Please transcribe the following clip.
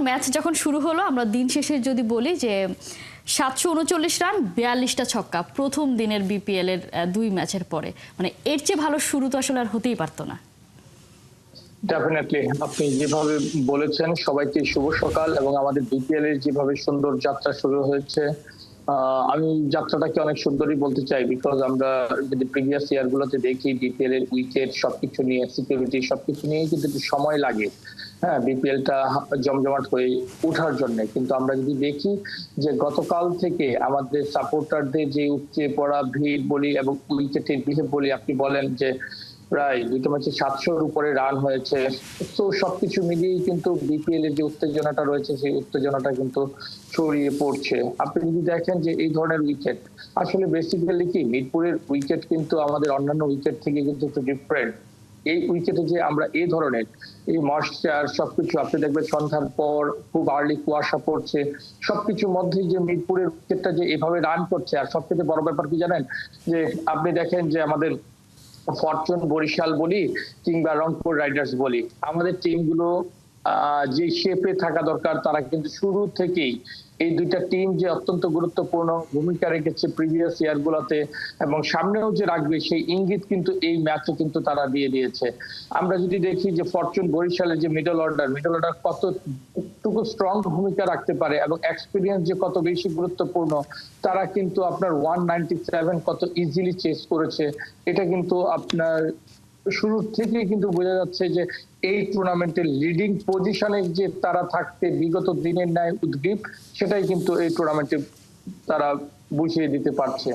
Match যখন শুরু হলো, আমরা দিন শেষে যদি বলি যে 739 রান 42টা ছক্কা প্রথম দিনের বিপিএল এর 2 ম্যাচের পরে, মানে এর চেয়ে ভালো শুরু তো আসলে আর হতেই পারতো না। ডেফিনেটলি আপনি যেভাবে বলেছেন, সবাইকে শুভ সকাল। এবং আমাদের বিপিএল এর যেভাবে সুন্দর যাত্রা শুরু হয়েছে, আমি যাত্রাটাকে অনেক সুন্দরই বলতে চাই। বিকজ আমরা যদি প্রিভিয়াস ইয়ার গুলোতে দেখি, বিপিএল এর উইকেট সবকিছু নিয়ে, সিকিউরিটি সবকিছু নিয়ে কিন্তু একটু সময় লাগে, হ্যাঁ, বিপিএলটা জমজমাট হয়ে ওঠার জন্য। কিন্তু আমরা যদি দেখি যে গতকাল থেকে আমাদের সাপোর্টারদের যে উপচে পড়া ভিড় বলি এবং উইকেটের বিহেভ বলি, আপনি বলেন যে প্রায় দুটো ম্যাচে 700-র উপরে রান হয়েছে। তো সবকিছু মিলিয়েই কিন্তু বিপিএল এর যে উত্তেজনাটা রয়েছে, সেই উত্তেজনাটা কিন্তু ছড়িয়ে পড়ছে। আপনি যদি দেখেন যে এই ধরনের উইকেট আসলে বেসিক্যালি কি, মিরপুরের উইকেট কিন্তু আমাদের অন্যান্য উইকেট থেকে কিন্তু একটু ডিফারেন্ট। এই উইকেটে যে আমরা এই ধরনের এই ময়েশ্চার সবকিছু, আপনি দেখবেন সন্ধ্যার পর খুব আর্লি কুয়াশা পড়ছে, সবকিছুর মধ্যে যে মিরপুরের উইকেটটা যে এভাবে রান করছে। আর সবথেকে বড় ব্যাপার কি জানেন, যে আপনি দেখেন যে আমাদের ফরচুন বরিশাল বলি কিংবা রংপুর রাইডার্স বলি, আমাদের টিমগুলো যে শেপে থাকা দরকার, তারা কিন্তু শুরু থেকেই এই দুইটা টিম যে অত্যন্ত গুরুত্বপূর্ণ ভূমিকা রেখেছে প্রিভিয়াস ইয়ার গুলোতে এবং সামনেও যে রাখবে, সেই ইঙ্গিত কিন্তু এই ম্যাচে কিন্তু তারা দিয়ে দিয়েছে। আমরা যদি দেখি যে ফরচুন বরিশালের যে মিডল অর্ডার কতটুকু স্ট্রং ভূমিকা রাখতে পারে এবং এক্সপিরিয়েন্স যে কত বেশি গুরুত্বপূর্ণ, তারা কিন্তু আপনার 197 কত ইজিলি চেস করেছে। এটা কিন্তু আপনার শুরু থেকে কিন্তু বোঝা যাচ্ছে যে এই টুর্নামেন্টের লিডিং পজিশনে যে তারা থাকতে বিগত দিনের ন্যায় উদ্গ্রীব, সেটাই কিন্তু এই টুর্নামেন্টে তারা বুঝিয়ে দিতে পারছে।